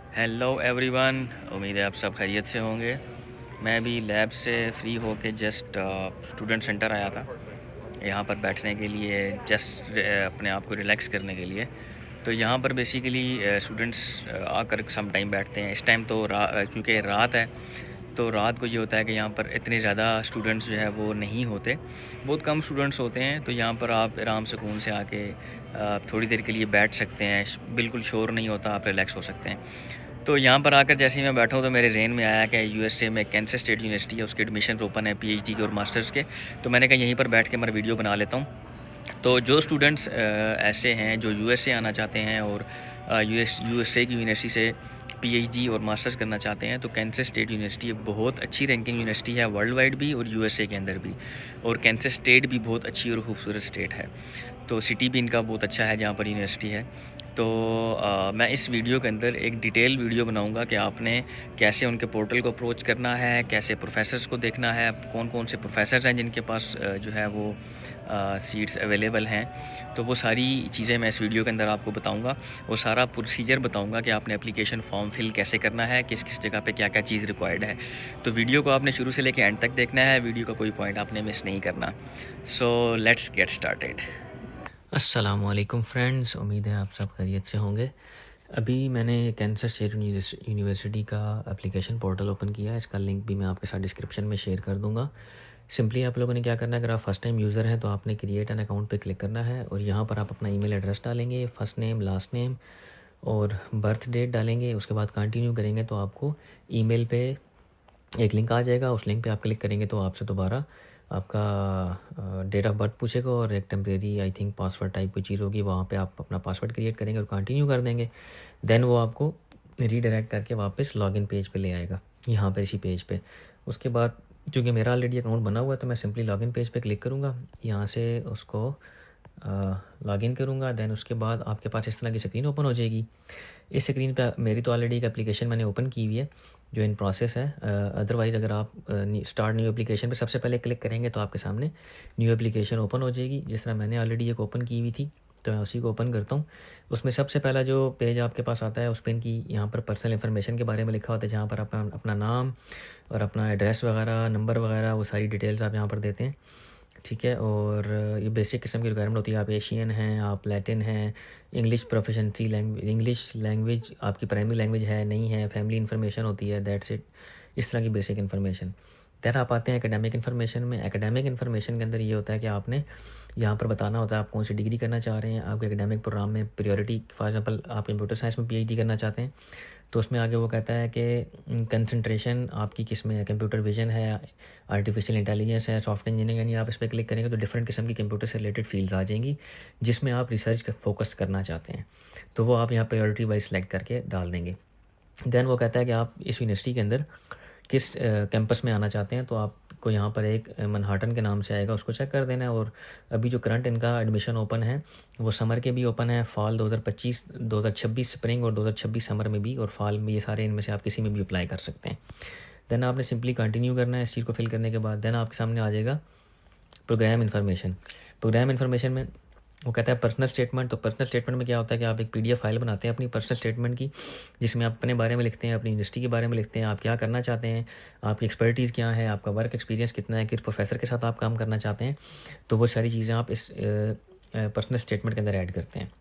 Hello everyone, उम्मीद है आप सब खैरियत से होंगे। मैं अभी लैब से फ्री होके जस्ट स्टूडेंट सेंटर आया था, यहाँ पर बैठने के लिए, जस्ट अपने आप को रिलैक्स करने के लिए। तो यहाँ पर बेसिकली स्टूडेंट्स आकर सम टाइम बैठते हैं। इस टाइम तो क्योंकि रात है, तो रात को ये होता है कि यहाँ पर इतने ज़्यादा स्टूडेंट्स जो है वो नहीं होते, बहुत कम स्टूडेंट्स होते हैं। तो यहाँ पर आप आराम सुकून से आके थोड़ी देर के लिए बैठ सकते हैं, बिल्कुल शोर नहीं होता, आप रिलैक्स हो सकते हैं। तो यहाँ पर आकर जैसे ही मैं बैठा हूँ तो मेरे ज़हन में आया कि यूएसए में कैंसस स्टेट यूनिवर्सिटी है, उसके एडमिशन ओपन है पीएचडी के और मास्टर्स के। तो मैंने कहा यहीं पर बैठ के मैं वीडियो बना लेता हूँ। तो जो स्टूडेंट्स ऐसे हैं जो यूएसए आना चाहते हैं और यूएसए की यूनिवर्सिटी से पीएचडी और मास्टर्स करना चाहते हैं, तो कैंसस स्टेट यूनिवर्सिटी बहुत अच्छी रैंकिंग यूनिवर्सिटी है, वर्ल्ड वाइड भी और यूएसए के अंदर भी। और कैंसस स्टेट भी बहुत अच्छी और खूबसूरत स्टेट है, तो सिटी भी इनका बहुत अच्छा है जहाँ पर यूनिवर्सिटी है। तो मैं इस वीडियो के अंदर एक डिटेल वीडियो बनाऊंगा कि आपने कैसे उनके पोर्टल को अप्रोच करना है, कैसे प्रोफेसर्स को देखना है, कौन कौन से प्रोफेसर्स हैं जिनके पास जो है वो सीट्स अवेलेबल हैं। तो वो सारी चीज़ें मैं इस वीडियो के अंदर आपको बताऊंगा। वो सारा प्रोसीजर बताऊंगा कि आपने एप्लीकेशन फॉर्म फिल कैसे करना है, किस किस जगह पे क्या क्या चीज़ रिक्वायर्ड है। तो वीडियो को आपने शुरू से लेकर एंड तक देखना है, वीडियो का कोई पॉइंट आपने मिस नहीं करना। So let's get started. अस्सलामुअलैकुम फ्रेंड्स, उम्मीद है आप सब खैरियत से होंगे। अभी मैंने कैंसस स्टेट यूनिवर्सिटी का एप्लीकेशन पोर्टल ओपन किया है। इसका लिंक भी मैं आपके साथ डिस्क्रिप्शन में शेयर कर दूंगा। सिंपली आप लोगों ने क्या करना है, अगर आप फर्स्ट टाइम यूज़र हैं तो आपने क्रिएट एन अकाउंट पे क्लिक करना है और यहाँ पर आप अपना ईमेल एड्रेस डालेंगे, फर्स्ट नेम, लास्ट नेम और बर्थ डेट डालेंगे। उसके बाद कंटिन्यू करेंगे तो आपको ईमेल पे एक लिंक आ जाएगा। उस लिंक पे आप क्लिक करेंगे तो आपसे दोबारा आपका डेट ऑफ बर्थ पूछेगा और एक temporary I think password type कोई चीज़ होगी, वहाँ पे आप अपना पासवर्ड क्रिएट करेंगे और कंटिन्यू कर देंगे। देन वो आपको रीडायरेक्ट करके वापस लॉगिन पेज पे ले आएगा, यहाँ पर इसी पेज पे। उसके बाद चूँकि मेरा ऑलरेडी अकाउंट बना हुआ है तो मैं सिंपली लॉगिन पेज पे क्लिक करूँगा, यहाँ से उसको लॉगिन करूँगा। देन उसके बाद आपके पास इस तरह की स्क्रीन ओपन हो जाएगी। इस स्क्रीन पे मेरी तो ऑलरेडी एक एप्लीकेशन मैंने ओपन की हुई है जो इन प्रोसेस है। अदरवाइज़ अगर आप स्टार्ट न्यू एप्लीकेशन पे सबसे पहले क्लिक करेंगे तो आपके सामने न्यू एप्लीकेशन ओपन हो जाएगी। जिस तरह मैंने ऑलरेडी एक ओपन की हुई थी तो मैं उसी को ओपन करता हूँ। उसमें सबसे पहला जो पेज आपके पास आता है उस पर इनकी यहाँ पर पर्सनल इन्फॉर्मेशन के बारे में लिखा होता है, जहाँ पर अपना अपना नाम और अपना एड्रेस वगैरह, नंबर वगैरह, वो सारी डिटेल्स आप यहाँ पर देते हैं। ठीक है, और ये बेसिक किस्म की रिक्वायरमेंट होती है। आप एशियन हैं, आप लैटिन हैं, English proficiency language, English language आपकी प्राइमरी लैंग्वेज है नहीं है, फैमिली इन्फॉर्मेशन होती है, दैट्स इट। इस तरह की बेसिक इन्फॉर्मेशन। देन आप आते हैं एकेडमिक इन्फॉर्मेशन में। एकेडमिक इन्फॉर्मेशन के अंदर ये होता है कि आपने यहाँ पर बताना होता है आप कौन सी डिग्री करना चाह रहे हैं, आपके एकेडमिक प्रोग्राम में प्रायोरिटी। फॉर एग्जांपल आप कंप्यूटर साइंस में पीएचडी करना चाहते हैं तो उसमें आगे वो कहता है कि कंसंट्रेशन आपकी किस में है, कंप्यूटर विजन है, आर्टिफिशियल इंटेलिजेंस है, सॉफ्टवेयर इंजीनियरिंग। यानी आप इस पर क्लिक करेंगे तो डिफरेंट किस्म की कंप्यूटर से रिलेटेड फील्ड्स आ जाएंगी जिसमें आप रिसर्च फोकस करना चाहते हैं। तो वो आप यहाँ प्रायोरिटी वाइज सेलेक्ट करके डाल देंगे। देन वो कहता है कि आप इस यूनिवर्सिटी के अंदर किस कैंपस में आना चाहते हैं, तो आपको यहाँ पर एक मनहाटन के नाम से आएगा, उसको चेक कर देना है। और अभी जो करंट इनका एडमिशन ओपन है वो समर के भी ओपन है, फॉल 2025, 2026 स्प्रिंग और 2026 समर में भी, और फॉल में, ये सारे इनमें से आप किसी में भी अप्लाई कर सकते हैं। देन आपने सिंपली कंटिन्यू करना है इस चीज़ को फिल करने के बाद। देन आपके सामने आ जाएगा प्रोग्राम इन्फॉर्मेशन। प्रोग्राम इन्फॉर्मेशन में वो कहता है पर्सनल स्टेटमेंट। तो पर्सनल स्टेटमेंट में क्या होता है कि आप एक पीडीएफ फाइल बनाते हैं अपनी पर्सनल स्टेटमेंट की, जिसमें आप अपने बारे में लिखते हैं, अपनी यूनिवर्सिटी के बारे में लिखते हैं, आप क्या करना चाहते हैं, आपकी एक्सपर्टीज़ क्या है, आपका वर्क एक्सपीरियंस कितना है, किस प्रोफेसर के साथ आप काम करना चाहते हैं। तो वो सारी चीज़ें आप इस पर्सनल स्टेटमेंट के अंदर ऐड करते हैं।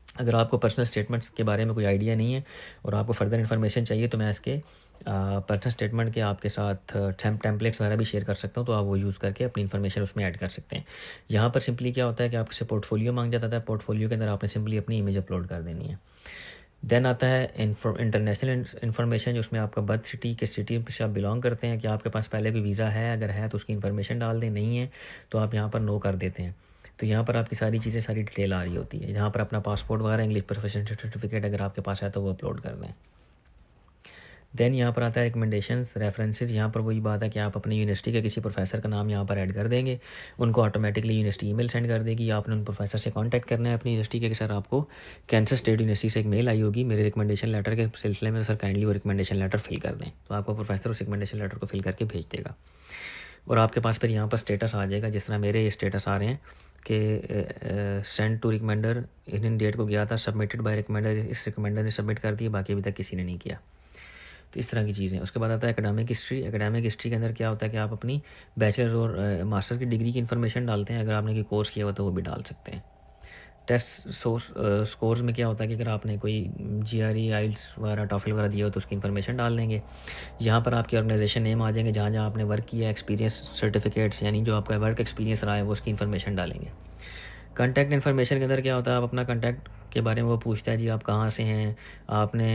अगर आपको पर्सनल स्टेटमेंट्स के बारे में कोई आइडिया नहीं है और आपको फर्दर इन्फॉर्मेशन चाहिए तो मैं इसके पर्सनल स्टेटमेंट के आपके साथ टेम्पलेट्स वगैरह भी शेयर कर सकता हूँ, तो आप वो यूज़ करके अपनी इन्फॉर्मेशन उसमें ऐड कर सकते हैं। यहाँ पर सिंपली क्या होता है कि आपसे पोर्टफोलियो मांग जाता था, पोर्टफोलियो के अंदर आपने सिंपली अपनी इमेज अपलोड कर देनी है। देन आता है इंटरनेशनल इन्फॉर्मेशन, जिसमें आपका बर्थ सिटी, किस सिटी से आप बिलोंग करते हैं, कि आपके पास पहले कोई वीज़ा है, अगर है तो उसकी इन्फॉर्मेशन डाल दें, नहीं है तो आप यहाँ पर नो कर देते हैं। तो यहाँ पर आपकी सारी चीज़ें, सारी डिटेल आ रही होती है। यहाँ पर अपना पासपोर्ट वगैरह, इंग्लिश प्रोफिशिएंसी सर्टिफिकेट अगर आपके पास है तो वो अपलोड कर दें। देन यहाँ पर आता है रिकमेंडेशंस, रेफरेंसेस। यहाँ पर वही बात है कि आप अपनी यूनिवर्सिटी के किसी प्रोफेसर का नाम यहाँ पर ऐड कर देंगे, उनको ऑटोमेटिकली यूनिवर्सिटी ईमेल सेंड कर देगी। आपने उन प्रोफेसर से कांटेक्ट करना है अपनी यूनिवर्सिटी के कि सर आपको कैंसस स्टेट यूनिवर्सिटी से एक मेल आई होगी मेरे रिकमेंडेशन लेटर के सिलसिले में, सर काइंडली वो रिकमेंडेशन लेटर फिल कर दें। तो आपको प्रोफेसर उस रिकमेंडेशन लेटर को फिल करके भेज देगा। और आपके पास फिर यहाँ पर स्टेटस आ जाएगा, जिस तरह मेरे ये स्टेटस आ रहे हैं कि सेंड टू रिकमेंडर, इन डेट को गया था, सबमिटेड बाय रिकमेंडर, इस रिकमेंडर ने सबमिट कर दिया, बाकी अभी तक किसी ने नहीं किया। तो इस तरह की चीज़ें। उसके बाद आता है एकेडमिक हिस्ट्री। एकेडमिक हिस्ट्री के अंदर क्या होता है कि आप अपनी बैचलर और मास्टर की डिग्री की इन्फॉर्मेशन डालते हैं, अगर आपने कोई कोर्स किया हुआ तो वो भी डाल सकते हैं। टेस्ट स्कोर्स में क्या होता है कि अगर आपने कोई GRE, आइल्स वगैरह, टॉफल वगैरह दिया हो तो उसकी इन्फॉर्मेशन डाल देंगे। यहाँ पर आपके ऑर्गेनाइजेशन नेम आ जाएंगे, जहाँ जहाँ आपने वर्क किया, एक्सपीरियंस सर्टिफिकेट्स, यानी जो आपका वर्क एक्सपीरियंस रहा है वो उसकी इन्फॉर्मेशन डालेंगे। कॉन्टैक्ट इन्फॉर्मेशन के अंदर क्या होता है, आप अपना कॉन्टैक्ट के बारे में वो पूछता है जी आप कहाँ से हैं, आपने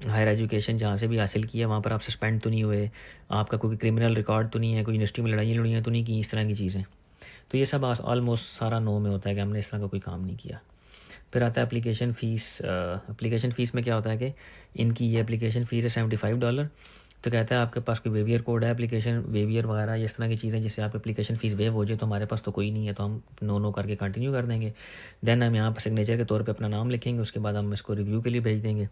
हायर एजुकेशन जहाँ से भी हासिल किया वहाँ पर आप सस्पेंड तो नहीं हुए, आपका कोई क्रिमिनल रिकॉर्ड तो नहीं है, कोई यूनिवर्सिटी में लड़ाइयाँ तो नहीं की, इस तरह की चीज़ें। तो ये सब ऑलमोस्ट सारा नो में होता है कि हमने इस तरह का कोई काम नहीं किया। फिर आता है एप्लीकेशन फ़ीस। एप्लीकेशन फ़ीस में क्या होता है कि इनकी ये एप्लीकेशन फ़ीस है $75। तो कहता है आपके पास कोई वेवियर कोड है, एप्लीकेशन वेवियर वगैरह इस तरह की चीज़ें जिससे आप एप्लीकेशन फ़ीस वेव हो जाए, तो हमारे पास तो कोई नहीं है, तो हम नो करके कंटिन्यू कर देंगे। देन हम यहाँ पर सिग्नेचर के तौर पे अपना नाम लिखेंगे, उसके बाद हम इसको रिव्यू के लिए भेज देंगे।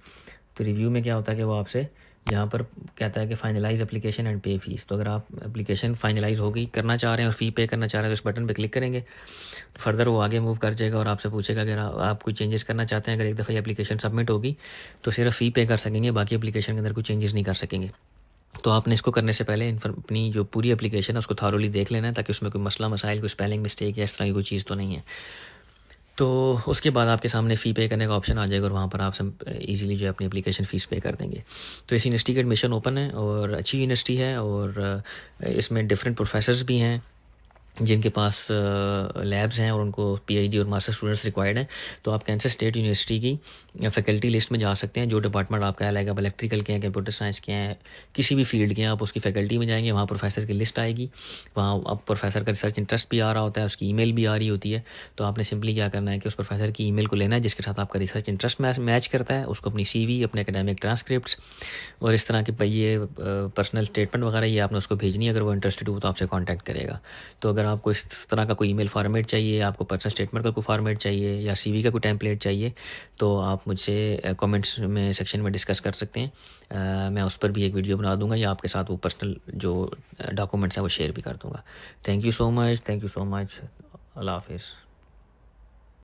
तो रिव्यू में क्या होता है कि वो आपसे यहाँ पर कहता है कि फाइनलाइज एप्लीकेशन एंड पे फीस। तो अगर आप एप्लीकेशन फाइनलाइज हो गई करना चाह रहे हैं और फ़ी पे करना चाह रहे हैं तो इस बटन पे क्लिक करेंगे तो फर्दर वो आगे मूव कर जाएगा और आपसे पूछेगा अगर आप कोई चेंजेस करना चाहते हैं। अगर एक दफ़ा एप्लीकेशन सबमिट होगी तो सिर्फ फ़ी पे कर सकेंगे, बाकी एप्लीकेशन के अंदर कोई चेंजेस नहीं कर सकेंगे। तो आपने इसको करने से पहले अपनी जो पूरी एप्लीकेशन है उसको थॉरोली देख लेना है, ताकि उसमें कोई मसला मसाइल, कोई स्पेलिंग मिस्टेक या इस तरह की कोई चीज़ तो नहीं है। तो उसके बाद आपके सामने फ़ी पे करने का ऑप्शन आ जाएगा और वहाँ पर आप सब इजीली जो है अपनी एप्लीकेशन फ़ीस पे कर देंगे। तो इस यूनिवर्सिटी का एडमिशन ओपन है और अच्छी यूनिवर्सिटी है और इसमें डिफरेंट प्रोफेसर्स भी हैं जिनके पास लैब्स हैं और उनको PhD और मास्टर स्टूडेंट्स रिक्वायर्ड हैं। तो आप कैंसस स्टेट यूनिवर्सिटी की फैकल्टी लिस्ट में जा सकते हैं। जो डिपार्टमेंट आपका है, आप इलेक्ट्रिकल के हैं, कंप्यूटर साइंस के हैं, किसी भी फील्ड के हैं, आप उसकी फैकल्टी में जाएंगे, वहाँ प्रोफेसर की लिस्ट आएगी। वहाँ अब प्रोफेसर का रिसर्च इंटरेस्ट भी आ रहा होता है, उसकी ईमेल भी आ रही होती है। तो आपने सिंपली क्या करना है कि उस प्रोफेसर की ईमेल को लेना है जिसके साथ आपका रिसर्च इंटरेस्ट मैच करता है, उसको अपनी CV, अपने एकेडमिक ट्रांसक्रिप्ट्स और इस तरह के ये पर्सनल स्टेटमेंट वगैरह ये आपने उसको भेजनी है। अगर वो इंटरेस्टेड हो तो आपसे कॉन्टैक्ट करेगा। तो अगर आपको इस तरह का कोई ईमेल फॉर्मेट चाहिए, आपको पर्सनल स्टेटमेंट का कोई फॉर्मेट चाहिए या CV का कोई टेम्पलेट चाहिए तो आप मुझसे कमेंट्स में सेक्शन में डिस्कस कर सकते हैं। मैं उस पर भी एक वीडियो बना दूंगा या आपके साथ वो पर्सनल जो डॉक्यूमेंट्स हैं वो शेयर भी कर दूंगा। Thank you so much. अल्लाह हाफिज़।